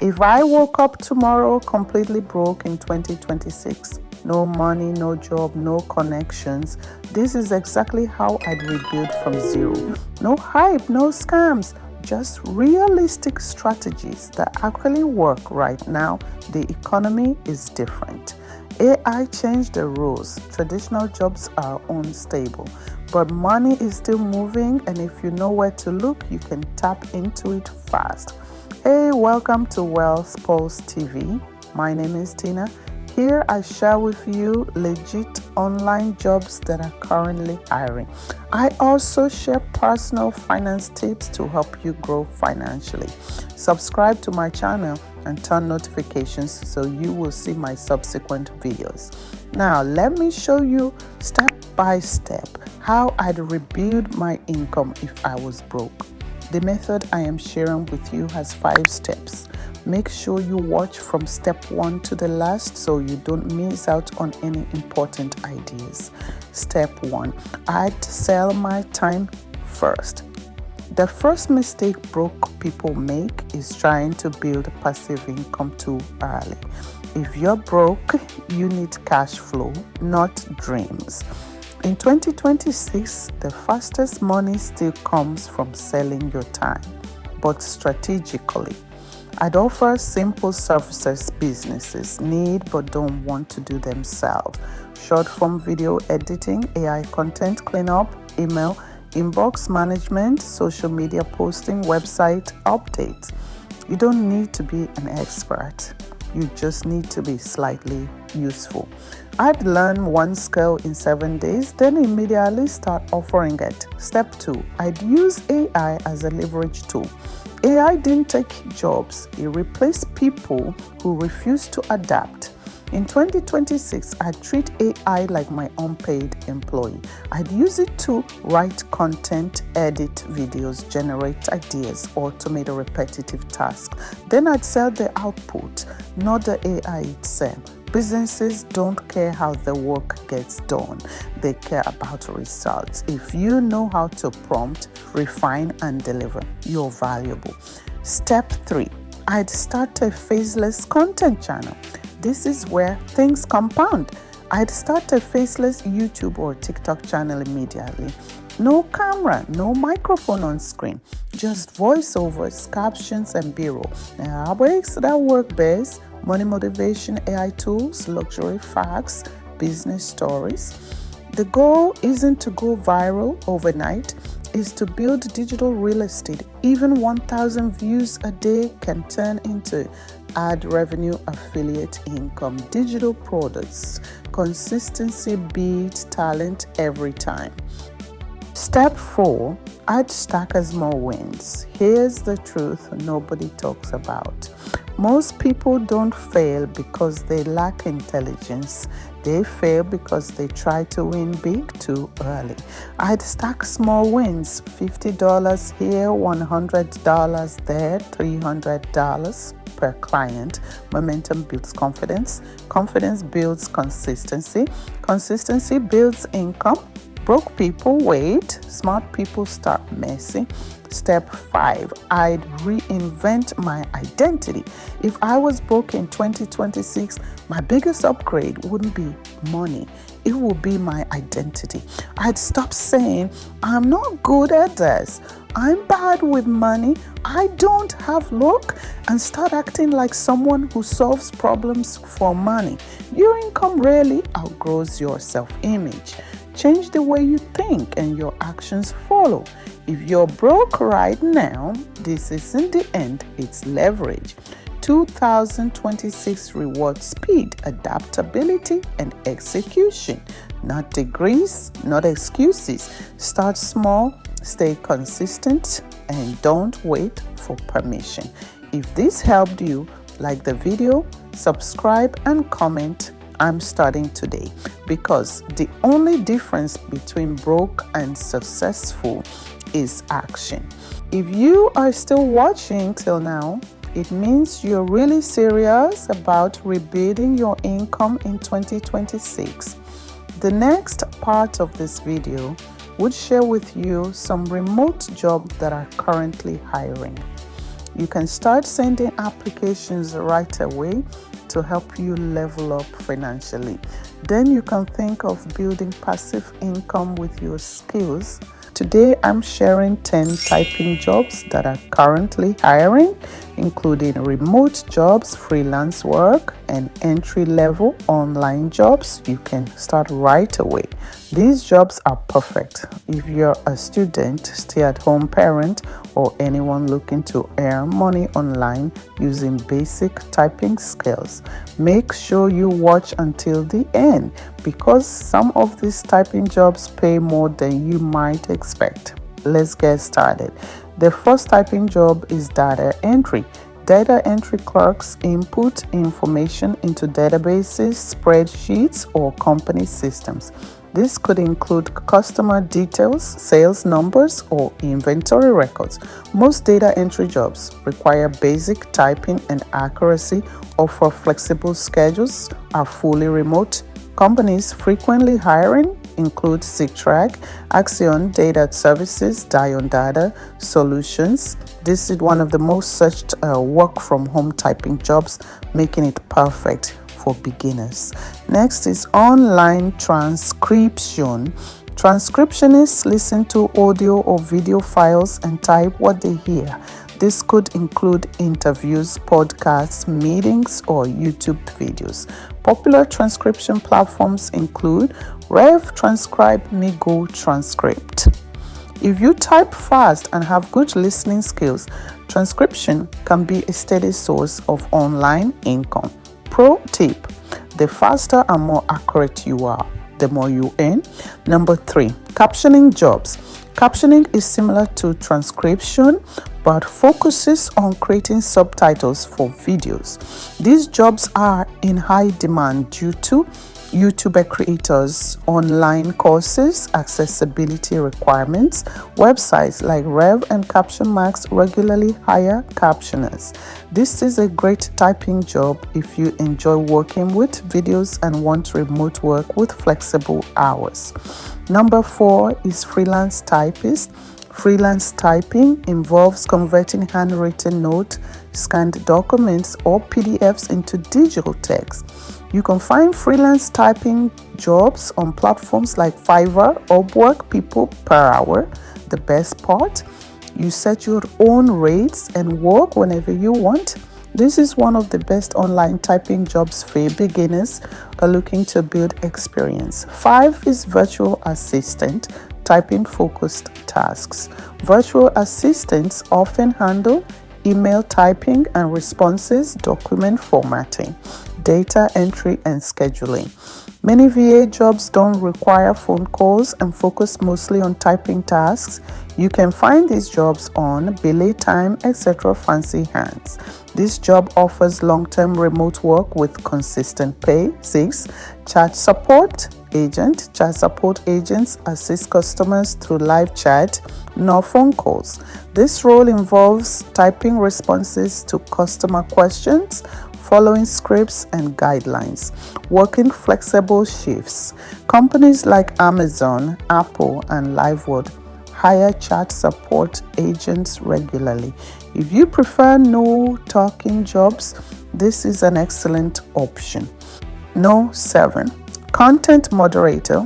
If I woke up tomorrow completely broke in 2026, no money, no job, no connections, this is exactly how I'd rebuild from zero. No hype, no scams, just realistic strategies that actually work right now. The economy is different. AI changed the rules. Traditional jobs are unstable, but money is still moving, and if you know where to look, you can tap into it fast. Hey, welcome to Wealth Pulse TV. My name is Tina. Here I share with you legit online jobs that are currently hiring. I also share personal finance tips to help you grow financially. Subscribe to my channel and turn notifications so you will see my subsequent videos. Now, let me show you step by step how I'd rebuild my income if I was broke. The method I am sharing with you has 5 steps. Make sure you watch from step 1 to the last so you don't miss out on any important ideas. Step 1. I'd sell my time first. The first mistake broke people make is trying to build passive income too early. If you're broke, you need cash flow, not dreams. In 2026, the fastest money still comes from selling your time, but strategically. I'd offer simple services businesses need but don't want to do themselves. Short form video editing, AI content cleanup, email, inbox management, social media posting, website updates. You don't need to be an expert. You just need to be slightly useful. I'd learn one skill in 7 days, then immediately start offering it. Step 2. I'd use AI as a leverage tool. AI didn't take jobs. It replaced people who refused to adapt. In 2026, I'd treat AI like my unpaid employee. I'd use it to write content, edit videos, generate ideas, automate a repetitive task. Then I'd sell the output, not the AI itself. Businesses don't care how the work gets done. They care about results. If you know how to prompt, refine, and deliver, you're valuable. Step 3. I'd start a faceless content channel. This is where things compound. I'd start a faceless YouTube or TikTok channel immediately. No camera, no microphone on screen, just voiceovers, captions, and B-roll. Now, breaks that work best: money motivation, AI tools, luxury facts, business stories. The goal isn't to go viral overnight, is to build digital real estate. Even 1,000 views a day can turn into ad revenue, affiliate income, digital products. Consistency beats talent every time. Step 4. I'd stack as more wins. Here's the truth nobody talks about. Most people don't fail because they lack intelligence. They fail because they try to win big too early. I'd stack small wins: $50 here, $100 there, $300 per client. Momentum builds confidence. Confidence builds consistency. Consistency builds income. Broke people wait. Smart people start messy. Step 5. I'd reinvent my identity. If I was broke in 2026, my biggest upgrade wouldn't be money. It would be my identity. I'd stop saying, I'm not good at this, I'm bad with money, I don't have luck, and start acting like someone who solves problems for money. Your income rarely outgrows your self-image. Change the way you think and your actions follow. If you're broke right now, this isn't the end, it's leverage. 2026 rewards speed, adaptability, and execution. Not degrees, not excuses. Start small, stay consistent, and don't wait for permission. If this helped you, like the video, subscribe, and comment. I'm starting today, because the only difference between broke and successful is action. If you are still watching till now, it means you're really serious about rebuilding your income in 2026. The next part of this video would share with you some remote jobs that are currently hiring. You can start sending applications right away to help you level up financially. Then you can think of building passive income with your skills. Today, I'm sharing 10 typing jobs that are currently hiring, including remote jobs, freelance work, and entry-level online jobs you can start right away. These jobs are perfect if you're a student, stay-at-home parent, or anyone looking to earn money online using basic typing skills. Make sure you watch until the end because some of these typing jobs pay more than you might expect. Let's get started. The first typing job is data entry. Data entry clerks input information into databases, spreadsheets, or company systems. This could include customer details, sales numbers, or inventory records. Most data entry jobs require basic typing and accuracy, offer flexible schedules, are fully remote. Companies frequently hiring include Zigtrack, Axion Data Services, Dion Data Solutions. This is one of the most searched work-from-home typing jobs, making it perfect for beginners. Next is online transcription. Transcriptionists listen to audio or video files and type what they hear. This could include interviews, podcasts, meetings, or YouTube videos. Popular transcription platforms include Rev Transcribe, Migo Transcript. If you type fast and have good listening skills, transcription can be a steady source of online income. Pro tip: the faster and more accurate you are, the more you earn. Number 3, captioning jobs. Captioning is similar to transcription but focuses on creating subtitles for videos. These jobs are in high demand due to YouTuber creators, online courses, accessibility requirements. Websites like Rev and Caption Max regularly hire captioners. This is a great typing job if you enjoy working with videos and want remote work with flexible hours. Number 4 is freelance typist. Freelance typing involves converting handwritten notes, scanned documents, or PDFs into digital text. You can find freelance typing jobs on platforms like Fiverr, Upwork, People per hour. The best part? You set your own rates and work whenever you want. This is one of the best online typing jobs for beginners looking to build experience. 5 is virtual assistant, typing focused tasks. Virtual assistants often handle email typing and responses, document formatting, data entry, and scheduling. Many VA jobs don't require phone calls and focus mostly on typing tasks. You can find these jobs on Belay Time, etc. Fancy Hands. This job offers long-term remote work with consistent pay. 6. Chat support agent. Chat support agents assist customers through live chat, no phone calls. This role involves typing responses to customer questions, following scripts and guidelines, working flexible shifts. Companies like Amazon, Apple, and LiveWord hire chat support agents regularly. If you prefer no talking jobs, this is an excellent option. No. 7. Content moderator.